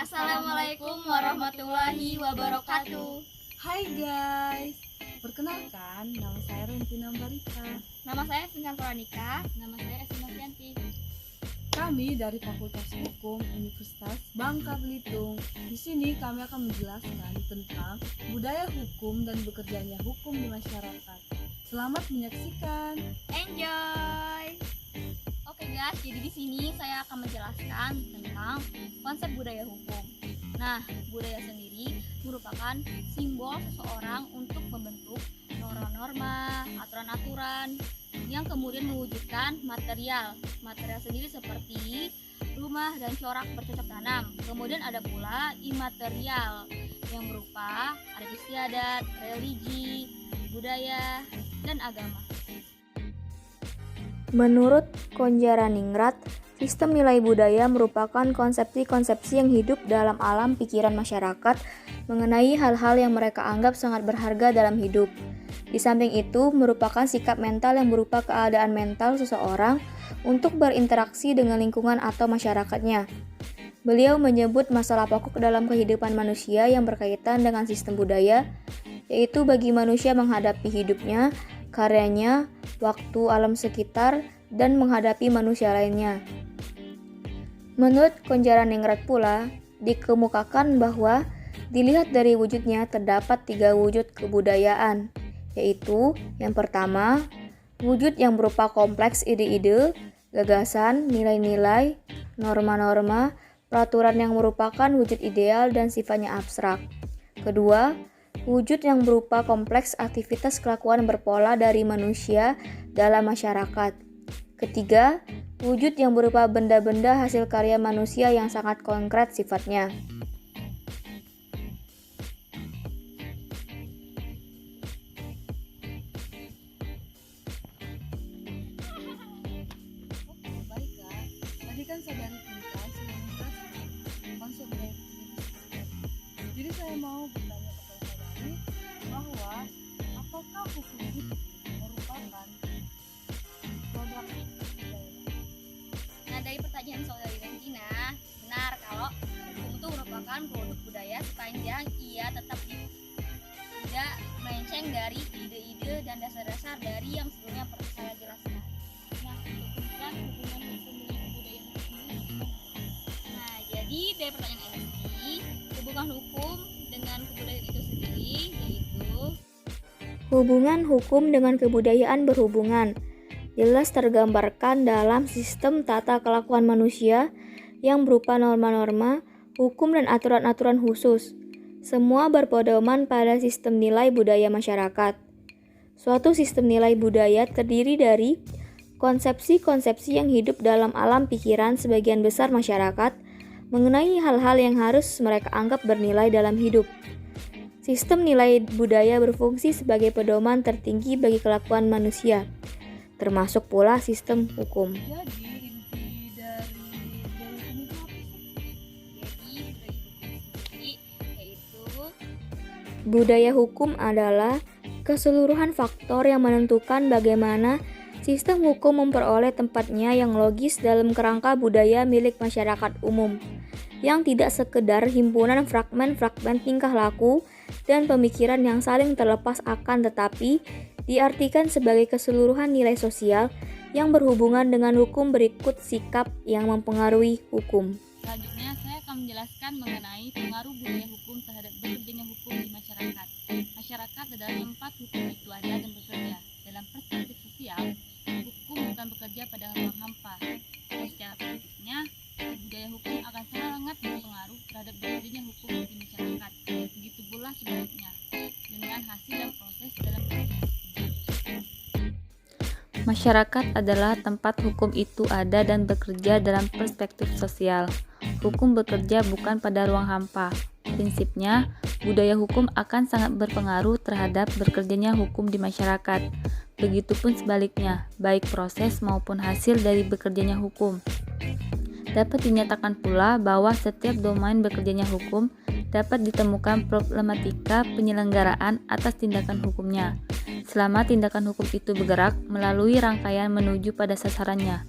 Assalamualaikum warahmatullahi wabarakatuh. Hai guys, perkenalkan nama saya Rentina Barita. Nama saya Sinkan Puranika. Nama saya Esma Fianti. Kami dari Fakultas Hukum Universitas Bangka Belitung. Di sini kami akan menjelaskan tentang budaya hukum dan bekerjanya hukum di masyarakat. Selamat menyaksikan. Enjoy. Oke guys, jadi di sini saya akan menjelaskan tentang konsep budaya hukum. Nah, budaya sendiri merupakan simbol seseorang untuk membentuk norma-norma, aturan-aturan yang kemudian mewujudkan material. Material sendiri seperti rumah dan corak bercocok tanam. Kemudian ada pula imaterial yang berupa adat istiadat, religi, budaya, dan agama. Menurut Konjaraningrat, sistem nilai budaya merupakan konsepsi-konsepsi yang hidup dalam alam pikiran masyarakat mengenai hal-hal yang mereka anggap sangat berharga dalam hidup. Di samping itu, merupakan sikap mental yang berupa keadaan mental seseorang untuk berinteraksi dengan lingkungan atau masyarakatnya. Beliau menyebut masalah pokok dalam kehidupan manusia yang berkaitan dengan sistem budaya, yaitu bagi manusia menghadapi hidupnya, karyanya, waktu alam sekitar, dan menghadapi manusia lainnya. Menurut Konjaraningrat pula, dikemukakan bahwa dilihat dari wujudnya terdapat 3 wujud kebudayaan, yaitu yang pertama, wujud yang berupa kompleks ide-ide, gagasan, nilai-nilai, norma-norma, peraturan yang merupakan wujud ideal dan sifatnya abstrak. Kedua, wujud yang berupa kompleks aktivitas kelakuan berpola dari manusia dalam masyarakat. Ketiga, wujud yang berupa benda-benda hasil karya manusia yang sangat konkret sifatnya. Baiklah, tadi kan saudari kita sudah menjelaskan konsep budaya hukum itu seperti apa. Jadi saya mau bertanya kepada saudari bahwa apakah hukum itu merupakan produk budaya? Nah, dari pertanyaan saudari Rentina, benar kalau hukum itu merupakan produk budaya sepanjang ia tetap tidak melenceng dari ide-ide dan dasar-dasar dari yang sebelumnya pernah saya jelaskan. Nah, untuk menjelaskan hubungan hukum dengan kebudayaan itu sendiri gimana? Nah, jadi dari pertanyaan ini, hubungan hukum dengan kebudayaan itu sendiri yaitu Hubungan hukum dengan kebudayaan berhubungan jelas tergambarkan dalam sistem tata kelakuan manusia yang berupa norma-norma, hukum dan aturan-aturan khusus. Semua berpedoman pada sistem nilai budaya masyarakat. Suatu sistem nilai budaya terdiri dari konsepsi-konsepsi yang hidup dalam alam pikiran sebagian besar masyarakat mengenai hal-hal yang harus mereka anggap bernilai dalam hidup. Sistem nilai budaya berfungsi sebagai pedoman tertinggi bagi kelakuan manusia, termasuk pula sistem hukum. Jadi inti dari budaya hukum itu apa sih? jadi budaya hukum sendiri yaitu Budaya hukum adalah keseluruhan faktor yang menentukan bagaimana sistem hukum memperoleh tempatnya yang logis dalam kerangka budaya milik masyarakat umum, yang tidak sekedar himpunan fragmen-fragmen tingkah laku dan pemikiran yang saling terlepas akan tetapi diartikan sebagai keseluruhan nilai sosial yang berhubungan dengan hukum berikut sikap yang mempengaruhi hukum. Selanjutnya, saya akan menjelaskan mengenai pengaruh budaya hukum terhadap bekerjanya hukum di masyarakat. Masyarakat adalah tempat hukum itu ada dan bekerja. Dalam perspektif sosial, hukum bukan bekerja pada ruang hampa. Dan secara politiknya, budaya hukum akan sangat berpengaruh terhadap bekerjanya hukum di masyarakat. Begitu pula sebaliknya, dengan hasil dan proses dalam bekerja hukum. Masyarakat adalah tempat hukum itu ada dan bekerja dalam perspektif sosial. Hukum bekerja bukan pada ruang hampa. Prinsipnya, budaya hukum akan sangat berpengaruh terhadap bekerjanya hukum di masyarakat. Begitupun sebaliknya, baik proses maupun hasil dari bekerjanya hukum. Dapat dinyatakan pula bahwa setiap domain bekerjanya hukum dapat ditemukan problematika penyelenggaraan atas tindakan hukumnya. Selama tindakan hukum itu bergerak melalui rangkaian menuju pada sasarannya,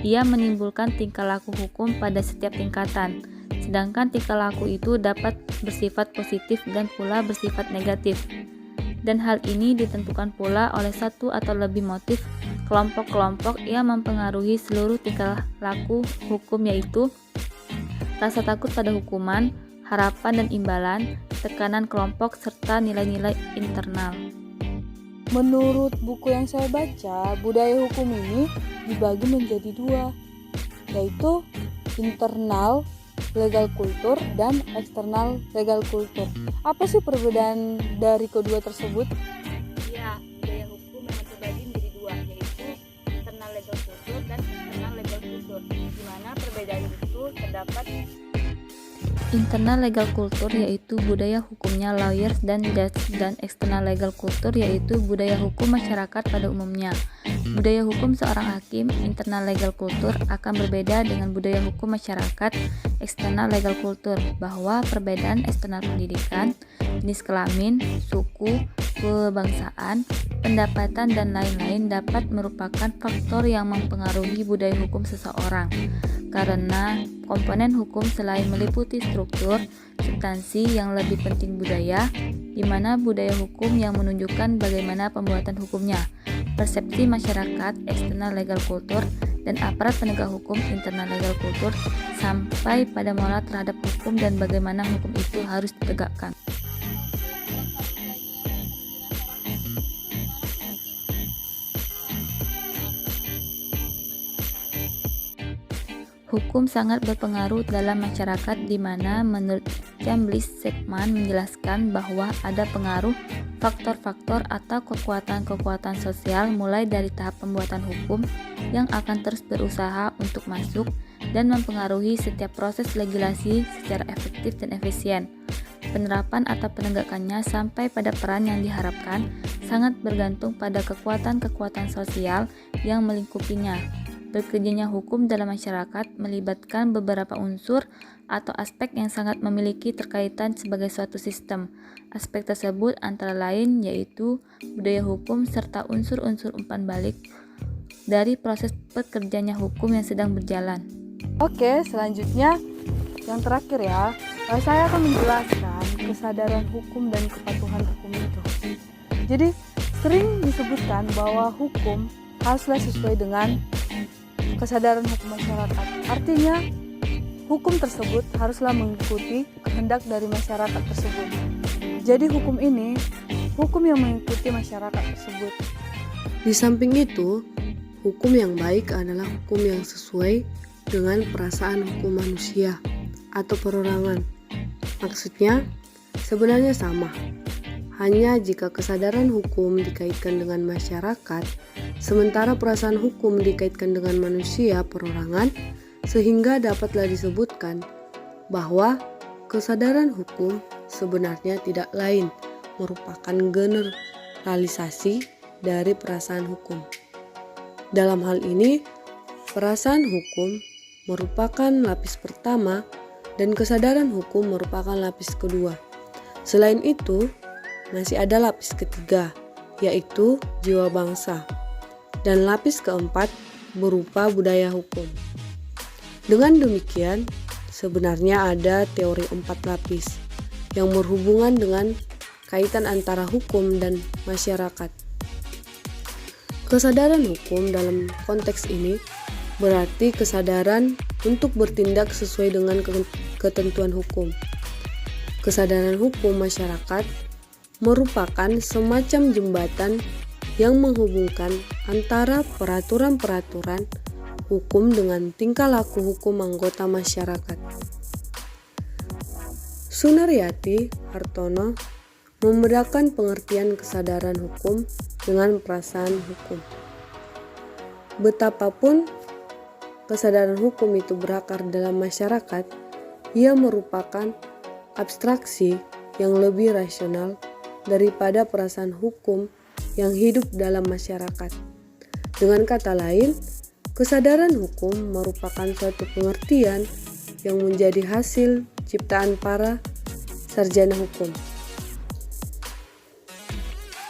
ia menimbulkan tingkah laku hukum pada setiap tingkatan, sedangkan tingkah laku itu dapat bersifat positif dan pula bersifat negatif. Dan hal ini ditentukan pula oleh satu atau lebih motif kelompok-kelompok yang mempengaruhi seluruh tingkah laku hukum, yaitu rasa takut pada hukuman, harapan dan imbalan, tekanan kelompok, serta nilai-nilai internal. Menurut buku yang saya baca, budaya hukum ini dibagi menjadi dua, yaitu internal legal kultur dan eksternal legal kultur. Apa sih perbedaan dari kedua tersebut? Ya, budaya hukum memang terbagi menjadi dua, yaitu internal legal kultur dan eksternal legal kultur. Di mana perbedaan itu terdapat internal legal kultur yaitu budaya hukumnya lawyers dan judge, dan external legal kultur yaitu budaya hukum masyarakat pada umumnya. Budaya hukum seorang hakim, internal legal kultur, akan berbeda dengan budaya hukum masyarakat, external legal kultur, bahwa perbedaan eksternal pendidikan, jenis kelamin, suku, kebangsaan, pendapatan, dan lain-lain dapat merupakan faktor yang mempengaruhi budaya hukum seseorang. Karena komponen hukum selain meliputi struktur, substansi yang lebih penting budaya, di mana budaya hukum yang menunjukkan bagaimana pembuatan hukumnya, persepsi masyarakat, external legal culture, dan aparat penegak hukum, internal legal culture, sampai pada moral terhadap hukum dan bagaimana hukum itu harus ditegakkan. Hukum sangat berpengaruh dalam masyarakat, di mana menurut Chambliss Sekman menjelaskan bahwa ada pengaruh faktor-faktor atau kekuatan-kekuatan sosial mulai dari tahap pembuatan hukum yang akan terus berusaha untuk masuk dan mempengaruhi setiap proses legislasi secara efektif dan efisien. Penerapan atau penegakannya sampai pada peran yang diharapkan sangat bergantung pada kekuatan-kekuatan sosial yang melingkupinya. Bekerjanya hukum dalam masyarakat melibatkan beberapa unsur atau aspek yang sangat memiliki terkaitan sebagai suatu sistem. Aspek tersebut antara lain yaitu budaya hukum serta unsur-unsur umpan balik dari proses bekerjanya hukum yang sedang berjalan. Oke, selanjutnya yang terakhir ya, saya akan menjelaskan kesadaran hukum dan kepatuhan hukum itu. Jadi sering disebutkan bahwa hukum haruslah sesuai dengan kesadaran hukum masyarakat. Artinya, hukum tersebut haruslah mengikuti kehendak dari masyarakat tersebut. Jadi hukum ini, hukum yang mengikuti masyarakat tersebut. Di samping itu, hukum yang baik adalah hukum yang sesuai dengan perasaan hukum manusia atau perorangan. Maksudnya, sebenarnya sama. Hanya jika kesadaran hukum dikaitkan dengan masyarakat, sementara perasaan hukum dikaitkan dengan manusia perorangan, sehingga dapatlah disebutkan bahwa kesadaran hukum sebenarnya tidak lain merupakan generalisasi dari perasaan hukum. Dalam hal ini, perasaan hukum merupakan lapis pertama dan kesadaran hukum merupakan lapis kedua. Selain itu, masih ada lapis ketiga, yaitu jiwa bangsa, dan lapis keempat berupa budaya hukum. Dengan demikian, sebenarnya ada teori 4 lapis yang berhubungan dengan kaitan antara hukum dan masyarakat. Kesadaran hukum dalam konteks ini berarti kesadaran untuk bertindak sesuai dengan ketentuan hukum. Kesadaran hukum masyarakat merupakan semacam jembatan yang menghubungkan antara peraturan-peraturan hukum dengan tingkah laku hukum anggota masyarakat. Sunaryati Hartono membedakan pengertian kesadaran hukum dengan perasaan hukum. Betapapun kesadaran hukum itu berakar dalam masyarakat, ia merupakan abstraksi yang lebih rasional daripada perasaan hukum yang hidup dalam masyarakat. Dengan kata lain, kesadaran hukum merupakan suatu pengertian yang menjadi hasil ciptaan para sarjana hukum.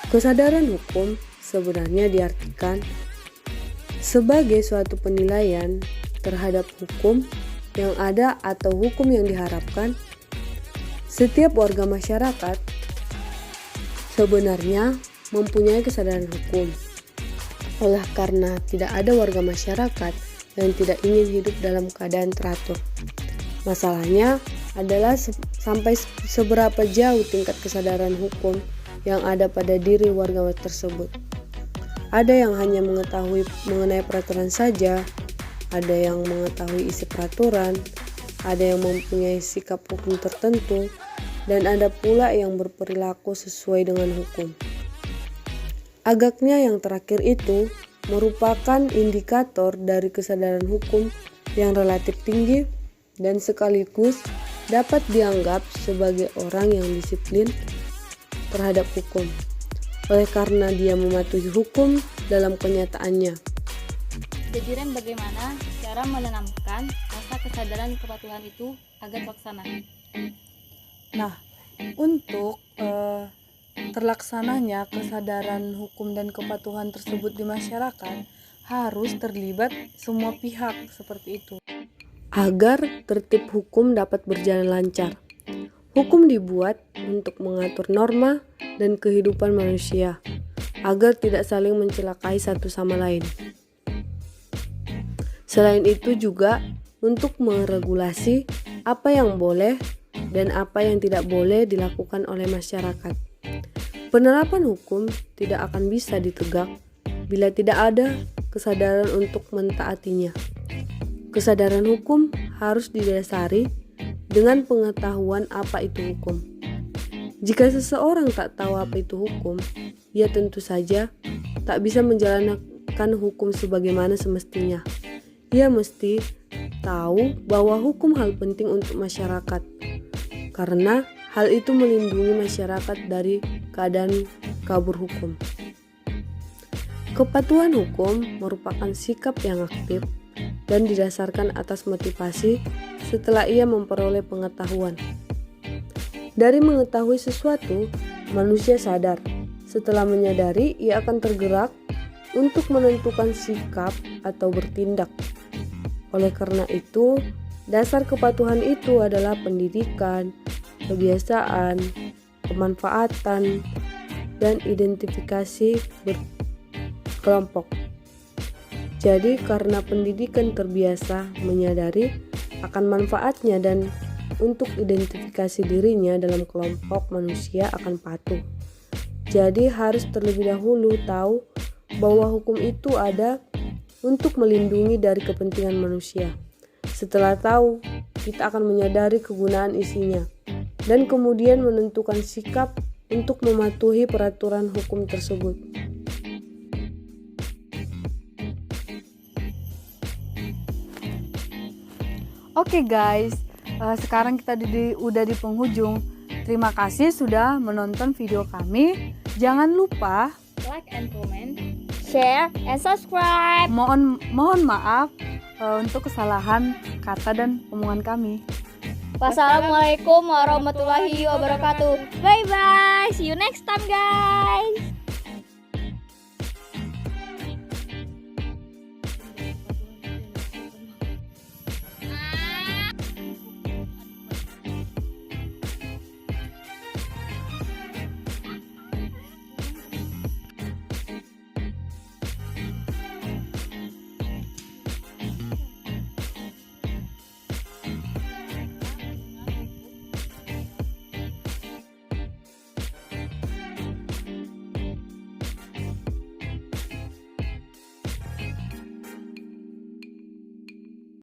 Kesadaran hukum sebenarnya diartikan sebagai suatu penilaian terhadap hukum yang ada atau hukum yang diharapkan, setiap warga masyarakat sebenarnya mempunyai kesadaran hukum. Oleh karena tidak ada warga masyarakat yang tidak ingin hidup dalam keadaan teratur. Masalahnya adalah sampai seberapa jauh tingkat kesadaran hukum yang ada pada diri warga tersebut. Ada yang hanya mengetahui mengenai peraturan saja, ada yang mengetahui isi peraturan, ada yang mempunyai sikap hukum tertentu, dan ada pula yang berperilaku sesuai dengan hukum. Agaknya yang terakhir itu merupakan indikator dari kesadaran hukum yang relatif tinggi dan sekaligus dapat dianggap sebagai orang yang disiplin terhadap hukum, oleh karena dia mematuhi hukum dalam kenyataannya. Jadi Ren, bagaimana cara menanamkan rasa kesadaran kepatuhan itu agar terlaksana? Nah, untuk terlaksananya kesadaran hukum dan kepatuhan tersebut di masyarakat harus terlibat semua pihak seperti itu. Agar tertib hukum dapat berjalan lancar, hukum dibuat untuk mengatur norma dan kehidupan manusia agar tidak saling mencelakai satu sama lain. Selain itu juga untuk meregulasi apa yang boleh dan apa yang tidak boleh dilakukan oleh masyarakat. Penerapan hukum tidak akan bisa ditegak bila tidak ada kesadaran untuk mentaatinya. Kesadaran hukum harus didasari dengan pengetahuan apa itu hukum. Jika seseorang tak tahu apa itu hukum, ia tentu saja tak bisa menjalankan hukum sebagaimana semestinya. Ia mesti tahu bahwa hukum hal penting untuk masyarakat, karena hal itu melindungi masyarakat dari keadaan kabur hukum. Kepatuhan hukum merupakan sikap yang aktif dan didasarkan atas motivasi setelah ia memperoleh pengetahuan. Dari mengetahui sesuatu, manusia sadar. Setelah menyadari, ia akan tergerak untuk menentukan sikap atau bertindak. Oleh karena itu, dasar kepatuhan itu adalah pendidikan, kebiasaan, pemanfaatan, dan identifikasi berkelompok. Jadi karena pendidikan terbiasa menyadari akan manfaatnya dan untuk identifikasi dirinya dalam kelompok, manusia akan patuh. Jadi harus terlebih dahulu tahu bahwa hukum itu ada untuk melindungi dari kepentingan manusia. Setelah tahu, kita akan menyadari kegunaan isinya dan kemudian menentukan sikap untuk mematuhi peraturan hukum tersebut. Oke guys, sekarang kita udah di penghujung. Terima kasih sudah menonton video kami. Jangan lupa Like and comment, share and subscribe. mohon maaf untuk kesalahan kata dan omongan kami. Wassalamualaikum warahmatullahi wabarakatuh. Bye bye. See you next time guys.